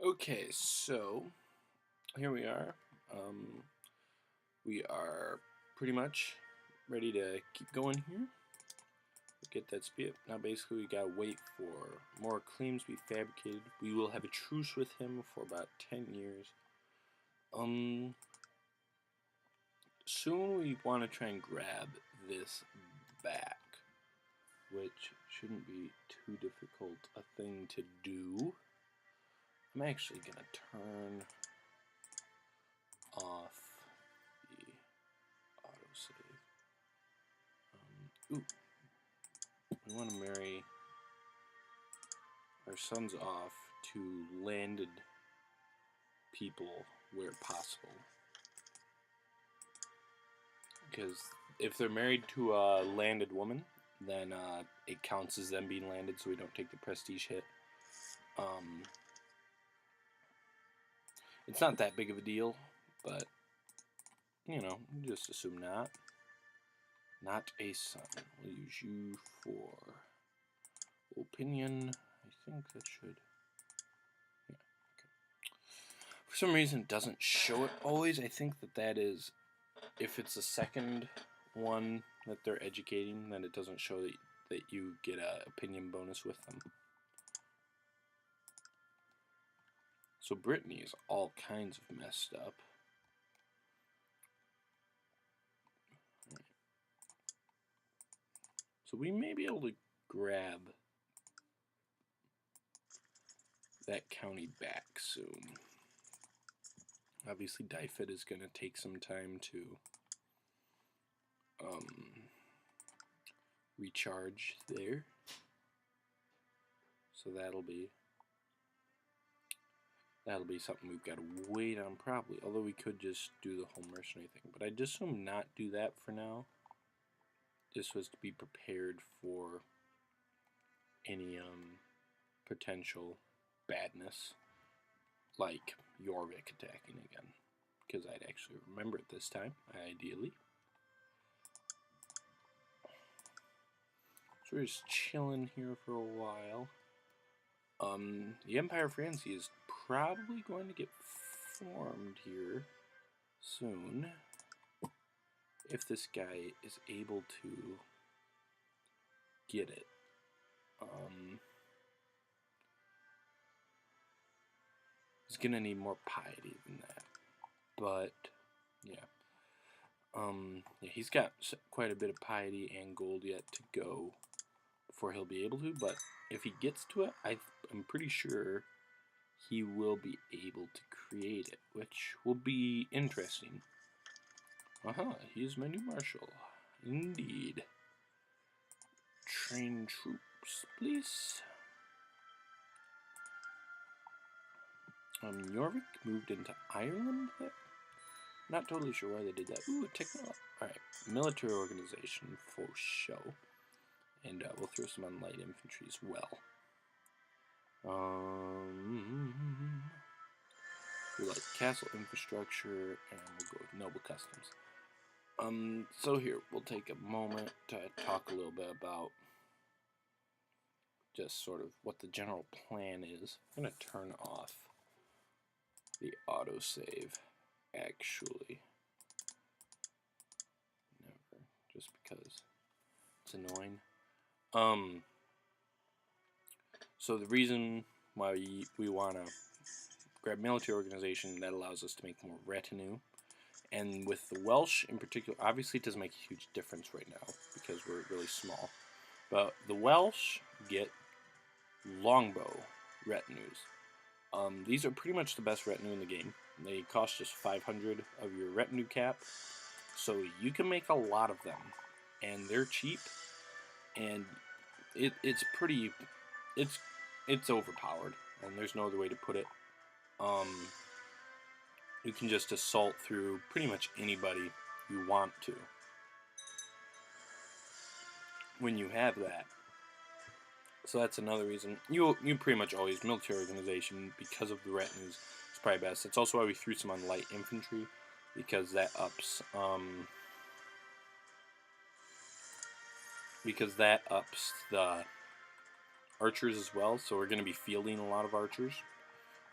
Okay, so here we are. We are pretty much ready to keep going here. Get that speed. Now basically we gotta wait for more claims to be fabricated. We will have a truce with him for about 10 years. Soon we want to try and grab this back, which shouldn't be too difficult a thing to do. I'm actually gonna turn off the autosave. We want to marry our sons off to landed people where possible. Because if they're married to a landed woman, then it counts as them being landed, so we don't take the prestige hit. It's not that big of a deal, but, you know, just assume not. Not a son. We'll use you for opinion. I think that should... Yeah, okay. For some reason, it doesn't show it always. I think that is... If it's the second one that they're educating, then it doesn't show that you get an opinion bonus with them. So Brittany is all kinds of messed up. Right. So we may be able to grab that county back soon. Obviously Dyfed is going to take some time to recharge there. So that'll be something we've got to wait on probably, although we could just do the whole mercenary thing. But I just assume not do that for now. This was to be prepared for any potential badness, like Jorvik attacking again, because I'd actually remember it this time, ideally. So we're just chilling here for a while. The Empire of Francie is probably going to get formed here soon, if this guy is able to get it. He's gonna need more piety than that, but yeah. Yeah, he's got quite a bit of piety and gold yet to go before he'll be able to, but if he gets to it, I'm pretty sure he will be able to create it, which will be interesting. He's my new marshal. Indeed. Train troops, please. Jorvik moved into Ireland there? Not totally sure why they did that. Ooh, technology. Alright, military organization for show. And we'll throw some on light infantry as well. We like castle infrastructure, and we'll go with noble customs. So here, we'll take a moment to talk a little bit about just sort of what the general plan is. I'm going to turn off the autosave, actually. Never, just because it's annoying. So the reason why we want to grab military organization, that allows us to make more retinue. And with the Welsh in particular, obviously it doesn't make a huge difference right now because we're really small. But the Welsh get longbow retinues. These are pretty much the best retinue in the game. They cost just 500 of your retinue cap, so you can make a lot of them, and they're cheap, and it's pretty, it's overpowered, and there's no other way to put it. You can just assault through pretty much anybody you want to when you have that. So that's another reason. You pretty much always military organization because of the retinues is probably best. That's also why we threw some on light infantry, because that ups the archers as well. So we're going to be fielding a lot of archers.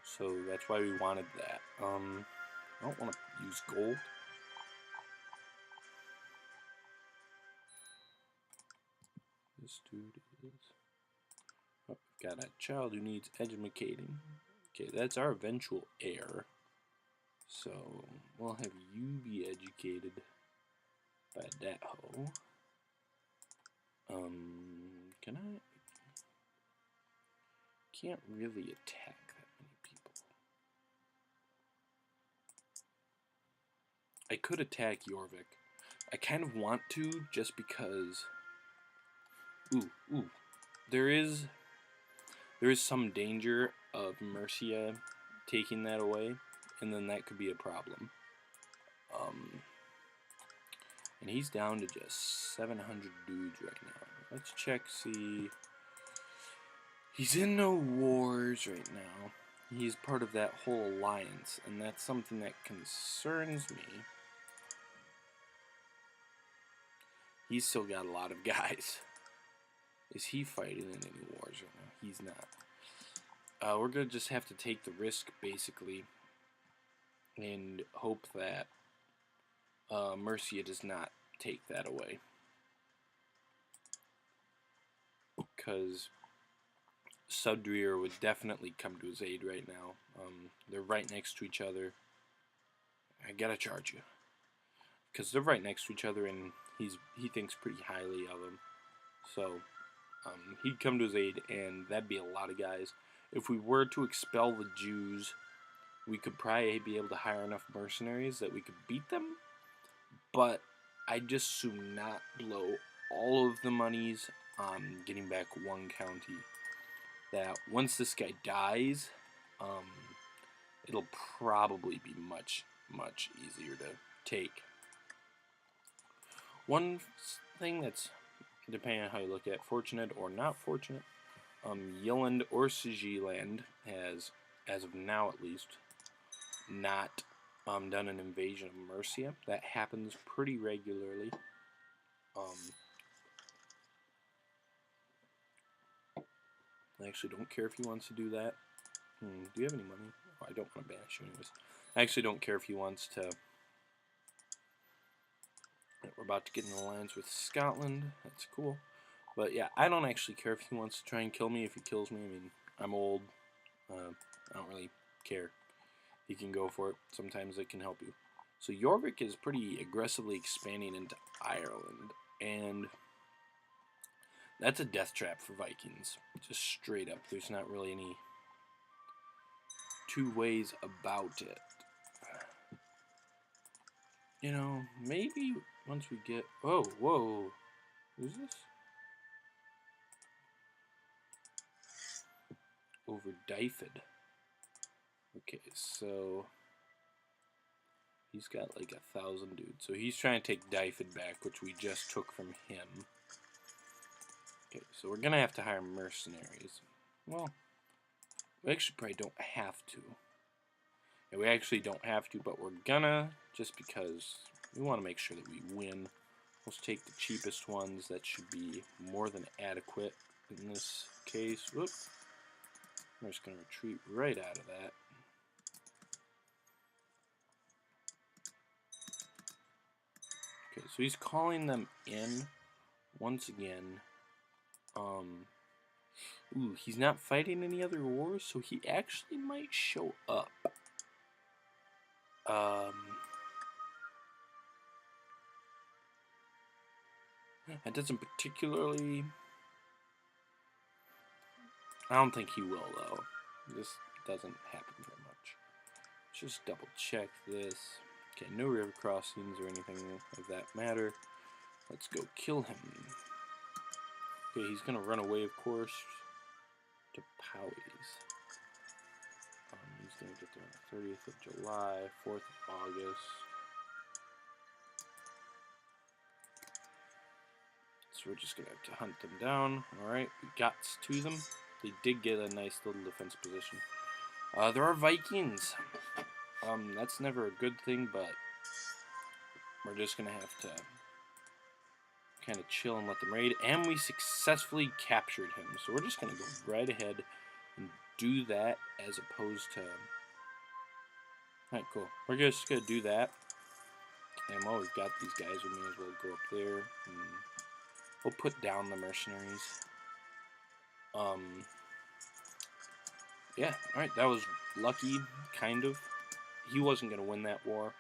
So that's why we wanted that. I don't want to use gold. This dude is... Oh, we've got a child who needs educating. Okay, that's our eventual heir. So we'll have you be educated by that hoe. Can I? Can't really attack that many people. I could attack Jorvik. I kind of want to just because. Ooh. There is some danger of Mercia taking that away, and then that could be a problem. And he's down to just 700 dudes right now. Let's check, see. He's in no wars right now. He's part of that whole alliance, and that's something that concerns me. He's still got a lot of guys. Is he fighting in any wars right now? He's not. We're going to just have to take the risk, basically, and hope that Mercia does not take that away. Because Sudrir would definitely come to his aid right now. They're right next to each other. I gotta charge you. Because they're right next to each other, and he thinks pretty highly of him. So, he'd come to his aid, and that'd be a lot of guys. If we were to expel the Jews, we could probably be able to hire enough mercenaries that we could beat them. But I'd just soon not blow all of the monies on getting back one county. That once this guy dies, it'll probably be much easier to take. One thing that's, depending on how you look at, fortunate or not fortunate, Yeland or Sigiland has, as of now at least, not done an invasion of Mercia. That happens pretty regularly. I actually don't care if he wants to do that. Do you have any money? Oh, I don't want to banish you anyways. I actually don't care if he wants to. We're about to get in alliance with Scotland. That's cool. But yeah, I don't actually care if he wants to try and kill me. If he kills me, I mean, I'm old. I don't really care. He can go for it. Sometimes it can help you. So Jorvik is pretty aggressively expanding into Ireland. And that's a death trap for Vikings. Just straight up. There's not really any two ways about it. You know, maybe once we get... Oh, whoa. Who's this? Over Dyfed. Okay, so... he's got like 1,000 dudes. So he's trying to take Dyfed back, which we just took from him. Okay, so we're going to have to hire mercenaries. Well, we actually probably don't have to. Yeah, we actually don't have to, but we're gonna, just because we want to make sure that we win. Let's take the cheapest ones. That should be more than adequate in this case. Whoop. I'm just going to retreat right out of that. Okay, so he's calling them in once again. Ooh, he's not fighting any other wars, so he actually might show up. That doesn't particularly... I don't think he will, though. This doesn't happen very much. Let's just double check this. Okay, no river crossings or anything of that matter. Let's go kill him. Okay, he's gonna run away, of course, to Powys. He's gonna get there on the 30th of July, 4th of August. So we're just gonna have to hunt them down. Alright, we got to them. They did get a nice little defense position. There are Vikings. That's never a good thing, but we're just gonna have to kind of chill and let them raid. And we successfully captured him. So we're just gonna go right ahead and do that as opposed to... Alright, cool. We're just going to do that. And while we've got these guys, we may as well go up there. And we'll put down the mercenaries. Yeah, alright, that was lucky, kind of. He wasn't going to win that war.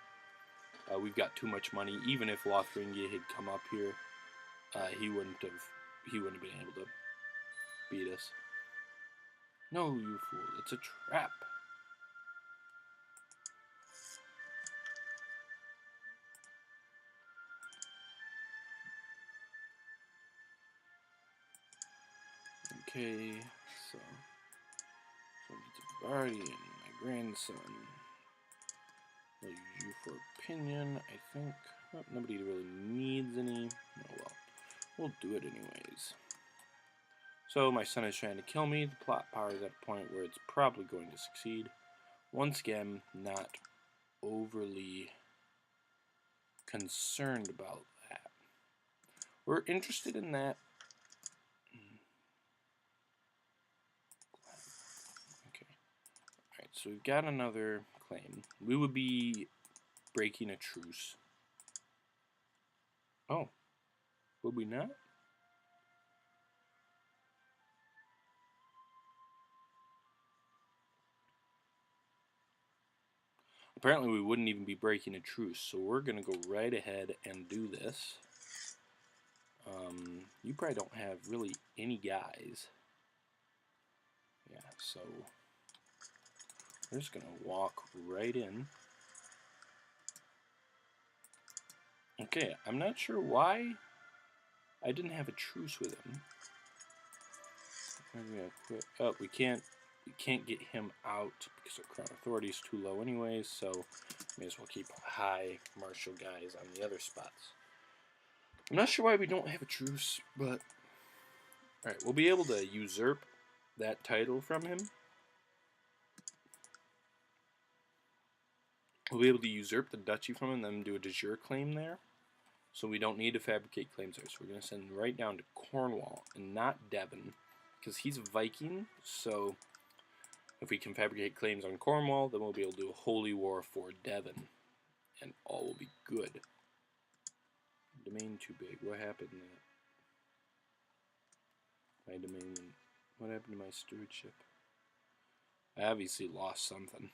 We've got too much money. Even if Lothringia had come up here, he wouldn't have been able to beat us. No, you fool, it's a trap. Okay, so it's Bardi and my grandson. I'll use you for opinion, I think. Oh, nobody really needs any. Oh well, we'll do it anyways. So my son is trying to kill me. The plot power is at a point where it's probably going to succeed. Once again, not overly concerned about that. We're interested in that. Okay. Alright, so we've got another claim. We would be breaking a truce. Oh. Would we not? Apparently we wouldn't even be breaking a truce, so we're going to go right ahead and do this. You probably don't have really any guys. Yeah, so we're just going to walk right in. Okay, I'm not sure why I didn't have a truce with him. Oh, we can't get him out because our crown authority is too low anyways, so may as well keep high martial guys on the other spots. I'm not sure why we don't have a truce, but alright, we'll be able to usurp that title from him. We'll be able to usurp the duchy from him and then do a de jure claim there. So we don't need to fabricate claims there. So we're going to send right down to Cornwall and not Devon, because he's a Viking, so if we can fabricate claims on Cornwall, then we'll be able to do a holy war for Devon, and all will be good. Domain too big. What happened there? My domain. What happened to my stewardship? I obviously lost something.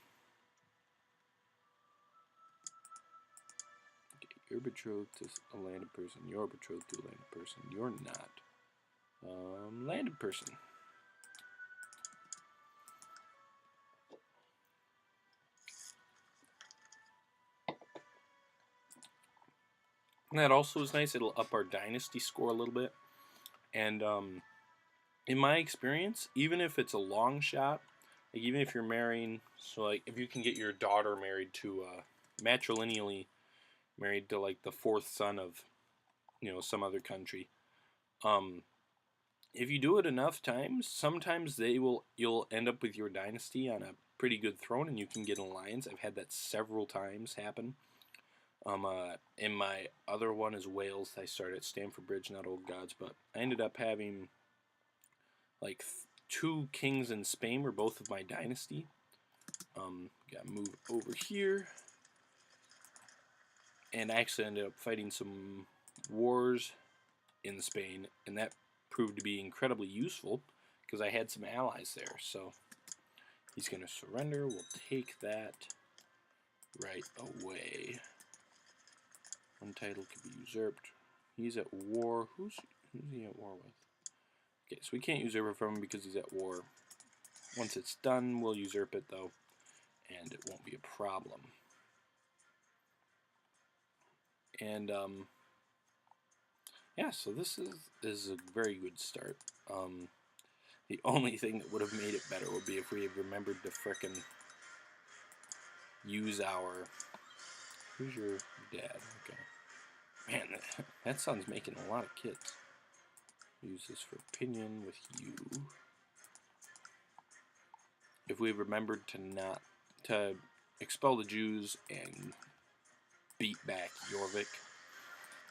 Okay, you're betrothed to a landed person. You're betrothed to a landed person. You're not. Landed person. And that also is nice. It'll up our dynasty score a little bit. And in my experience, even if it's a long shot, like even if you're marrying, so like if you can get your daughter married to matrilineally married to like the fourth son of, you know, some other country, if you do it enough times, sometimes you'll end up with your dynasty on a pretty good throne, and you can get an alliance. I've had that several times happen. In my other one is Wales. I started at Stamford Bridge, not Old Gods, but I ended up having like two kings in Spain were both of my dynasty. Got moved over here, and I actually ended up fighting some wars in Spain, and that proved to be incredibly useful because I had some allies there. So he's going to surrender. We'll take that right away. One title could be usurped. He's at war. Who's he at war with? Okay, so we can't usurp it from him because he's at war. Once it's done, we'll usurp it though, and it won't be a problem. And yeah, so this is a very good start. The only thing that would have made it better would be if we had remembered to frickin' use our... Who's your dad? Okay. Man, that son's making a lot of kids. Use this for opinion with you. If we remembered to expel the Jews and beat back Jorvik,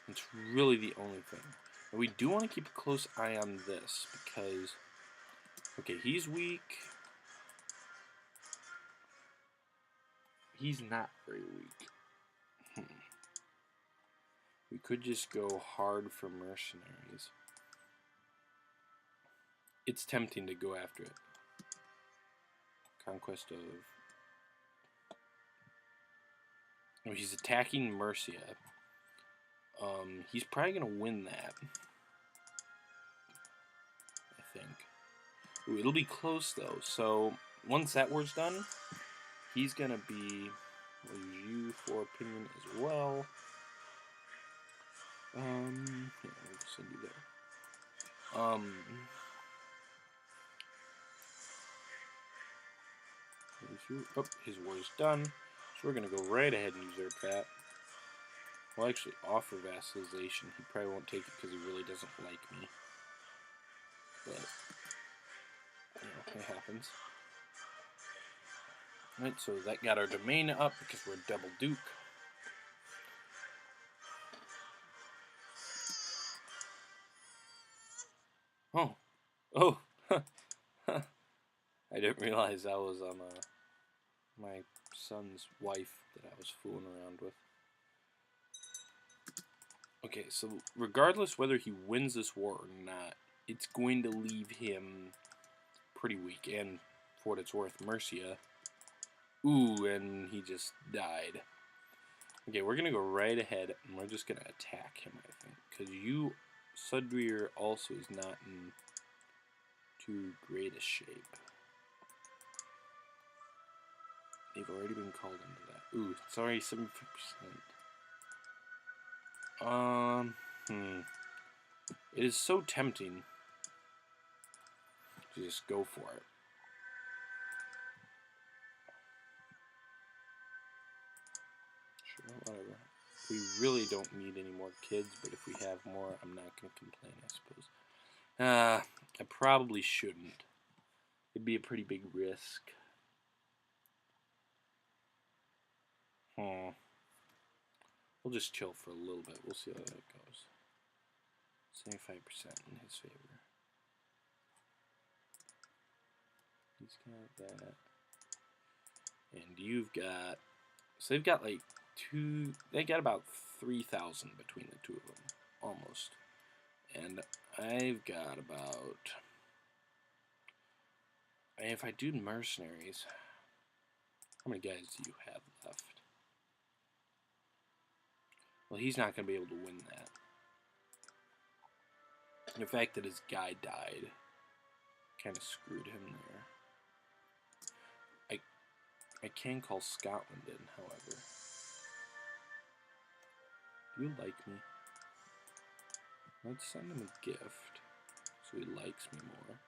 it's really the only thing. And we do want to keep a close eye on this because, okay, he's weak. He's not very weak. We could just go hard for mercenaries. It's tempting to go after it. Conquest of... Oh, he's attacking Mercia. He's probably going to win that. I think. Ooh, it'll be close, though. So, once that war's done, he's going to be... We'll use you for opinion as well. Yeah, we'll send you there. Oh, his war is done. So we're going to go right ahead and usurp that. We'll actually offer vassalization. He probably won't take it because he really doesn't like me. But, you know, it happens. Right, so that got our domain up because we're a double duke. Oh, I didn't realize that was my son's wife that I was fooling around with. Okay, so regardless whether he wins this war or not, it's going to leave him pretty weak. And for what it's worth, Mercia. Ooh, and he just died. Okay, we're going to go right ahead, and we're just going to attack him, I think. Because you, Sudrir, also is not in too great a shape. They've already been called into that. Ooh, it's already 75%. It is so tempting to just go for it. Sure, whatever. We really don't need any more kids, but if we have more, I'm not going to complain, I suppose. I probably shouldn't. It'd be a pretty big risk. We'll just chill for a little bit. We'll see how that goes. 75% in his favor. He's got that. And you've got... So they've got like they got about 3,000 between the two of them. Almost. And I've got about... If I do mercenaries... How many guys do you have left? Well, he's not going to be able to win that. And the fact that his guy died kind of screwed him there. I can call Scotland in, however. Do you like me? Let's send him a gift so he likes me more.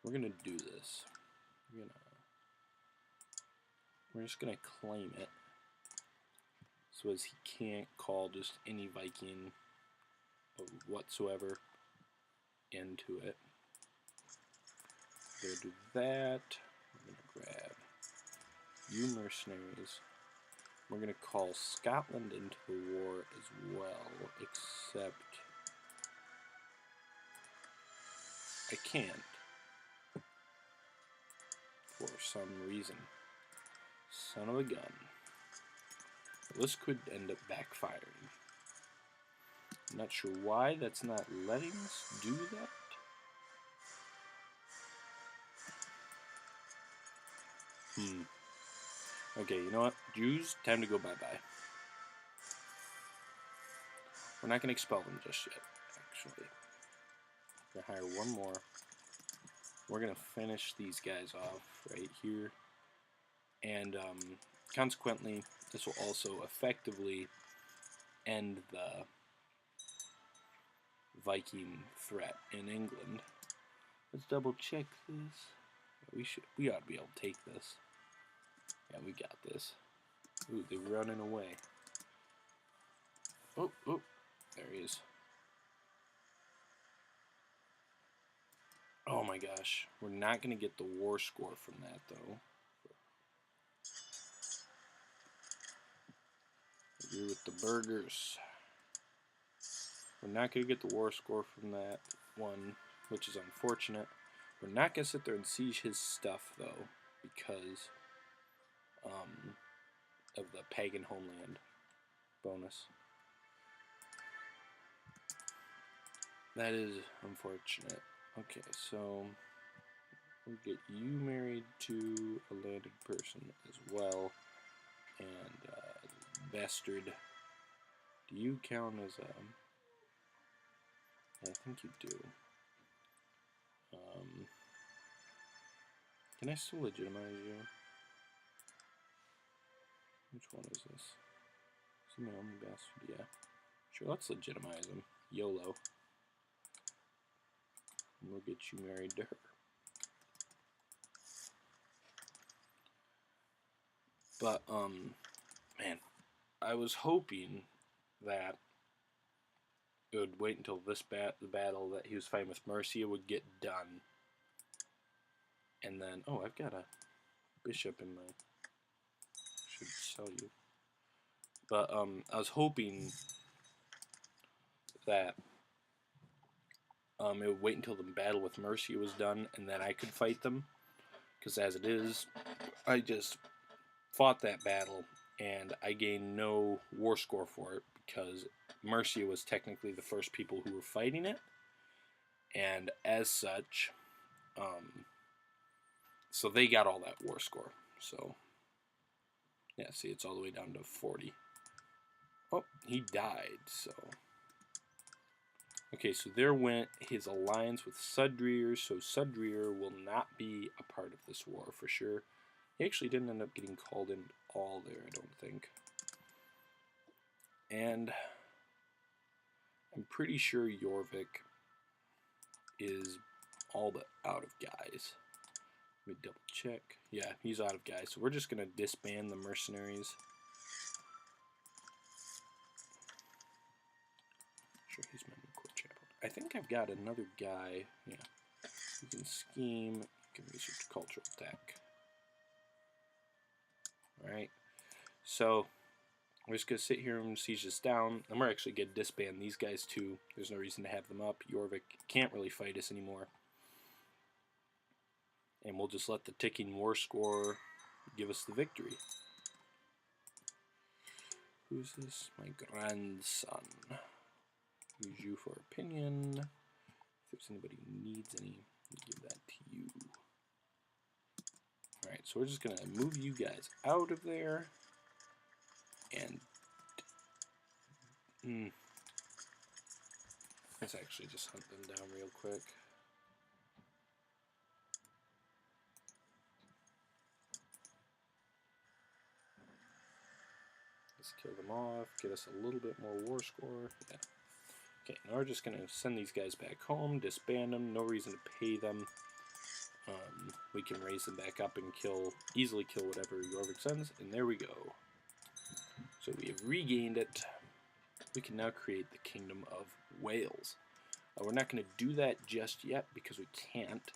We're going to do this. We're just going to claim it. So as he can't call just any Viking of whatsoever into it. We're going to do that. We're going to grab you mercenaries. We're going to call Scotland into the war as well, except I can't for some reason. Son of a gun. This could end up backfiring. I'm not sure why that's not letting us do that. Okay, you know what? Jews, time to go bye-bye. We're not going to expel them just yet, actually. We're going to hire one more. We're going to finish these guys off right here. And consequently, this will also effectively end the Viking threat in England. Let's double check this. We ought to be able to take this. Yeah, we got this. Ooh, they're running away. Oh, there he is. Oh my gosh, we're not going to get the war score from that though. Agree with the burgers. We're not going to get the war score from that one, which is unfortunate. We're not going to sit there and siege his stuff though, because of the pagan homeland bonus. That is unfortunate. Okay, so we'll get you married to a landed person as well. And bastard, do you count as a... Yeah, I think you do. Can I still legitimize you? Which one is this? Is he my only bastard? Yeah. Sure, let's legitimize him. YOLO. And we'll get you married to her. But, man, I was hoping that it would wait until this the battle that he was fighting with Mercia would get done. And then, oh, I've got a bishop in my... Should sell you. But, I was hoping that it would wait until the battle with Mercia was done, and then I could fight them. Because as it is, I just fought that battle, and I gained no war score for it, because Mercia was technically the first people who were fighting it. And as such, so they got all that war score. So, yeah, see, it's all the way down to 40. Oh, he died, so... Okay, so there went his alliance with Sudrir, so Sudrir will not be a part of this war for sure. He actually didn't end up getting called in at all there, I don't think. And I'm pretty sure Jorvik is all but out of guys. Let me double check. Yeah, he's out of guys, so we're just going to disband the mercenaries. Sure, he's my new court chaplain. I think I've got another guy. Yeah, you can scheme, you can research cultural tech. Alright, so we're just going to sit here and siege this down. And we're actually going to disband these guys too. There's no reason to have them up. Jorvik can't really fight us anymore. And we'll just let the ticking war score give us the victory. Who's this? My grandson. Use you for opinion. If there's anybody who needs any, I'll give that to you. Alright, so we're just going to move you guys out of there. And let's actually just hunt them down real quick. Let's kill them off, get us a little bit more war score. Yeah. Okay, now we're just going to send these guys back home, disband them, no reason to pay them. We can raise them back up and easily kill whatever Jorvik sends, and there we go. So we have regained it. We can now create the Kingdom of Wales. We're not going to do that just yet because we can't.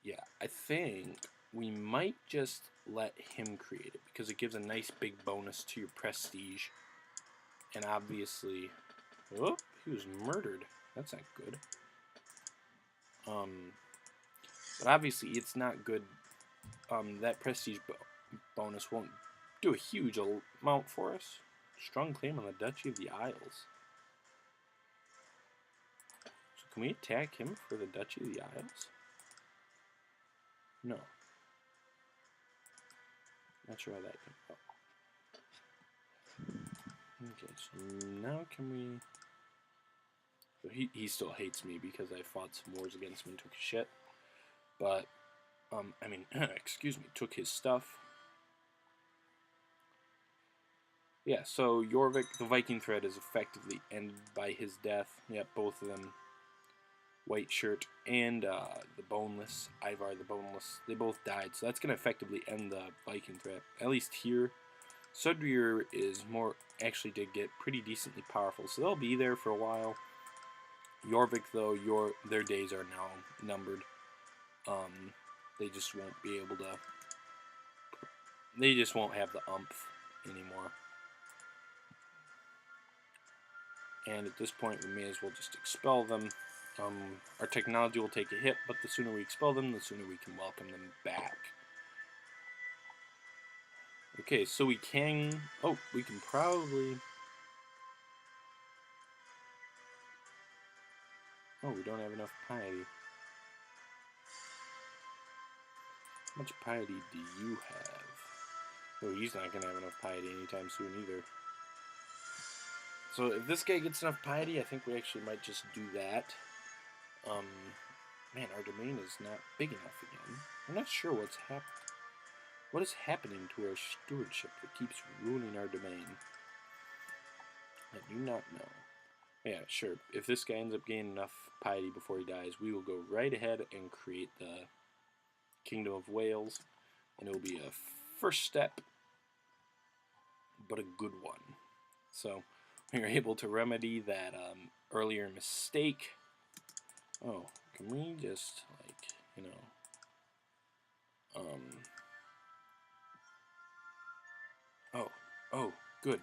Yeah, I think we might just let him create it because it gives a nice big bonus to your prestige. And obviously, oh, he was murdered. That's not good. But obviously, it's not good. That prestige bonus won't do a huge amount for us. Strong claim on the Duchy of the Isles. So can we attack him for the Duchy of the Isles? No. Not sure how that can go. Okay, so now can we... So he still hates me because I fought some wars against him and took his shit. But, I mean, excuse me, took his stuff. Yeah, so Jorvik, the Viking thread is effectively ended by his death. Yep, both of them. White Shirt and the Boneless, Ivar the Boneless, they both died. So that's going to effectively end the Viking threat, at least here. Sudrir is actually did get pretty decently powerful, so they'll be there for a while. Jorvik, though, their days are now numbered. They just won't be able to... They just won't have the umph anymore. And at this point, we may as well just expel them. Our technology will take a hit, but the sooner we expel them, the sooner we can welcome them back. Okay, so we can... Oh, we can probably... Oh, we don't have enough piety. How much piety do you have? Oh, he's not going to have enough piety anytime soon either. So if this guy gets enough piety, I think we actually might just do that. Man, our domain is not big enough again. I'm not sure what's happening. What is happening to our stewardship that keeps ruining our domain? I do not know. Yeah, sure. If this guy ends up gaining enough piety before he dies, we will go right ahead and create the Kingdom of Wales, and it will be a first step, but a good one. So we are able to remedy that earlier mistake. Oh, can we just, like, you know, oh, good.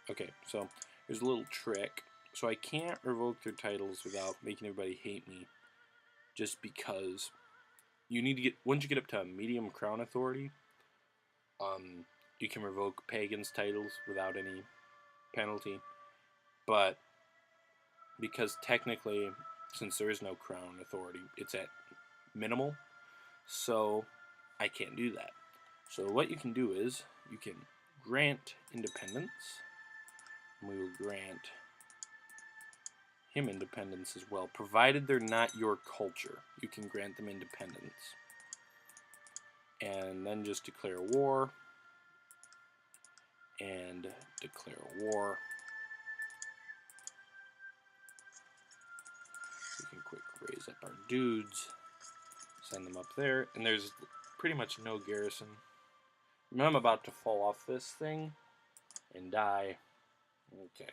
Okay, so there's a little trick. So I can't revoke their titles without making everybody hate me, just because you need to get, once you get up to medium crown authority, you can revoke pagans' titles without any penalty. But because technically, since there is no crown authority, it's at minimal, so I can't do that. So what you can do is you can grant independence, and we will grant him independence as well, provided they're not your culture. You can grant them independence. And then just declare war, and declare war. We can quick raise up our dudes, send them up there, and there's pretty much no garrison. I'm about to fall off this thing and die. Okay.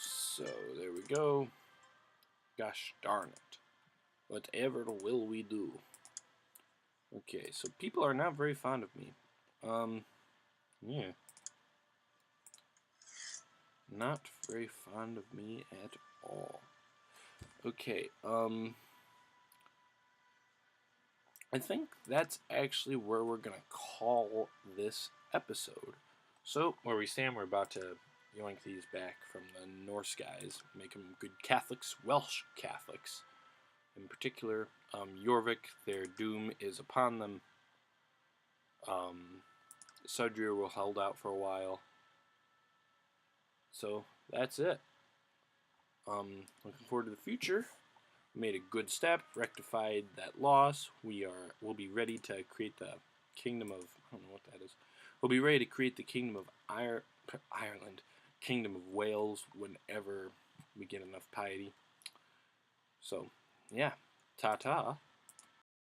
So there we go. Gosh darn it. Whatever will we do? Okay, so people are not very fond of me. Yeah. Not very fond of me at all. Okay, I think that's actually where we're gonna call this episode. So, where we stand, we're about to yoink these back from the Norse guys, make them good Catholics, Welsh Catholics. In particular, Jorvik, their doom is upon them. Sudrir will hold out for a while. So, that's it. Looking forward to the future. We made a good step, rectified that loss. We'll be ready to create the kingdom of, I don't know what that is. We'll be ready to create the kingdom of Ireland, kingdom of Wales, whenever we get enough piety. So, yeah, ta-ta.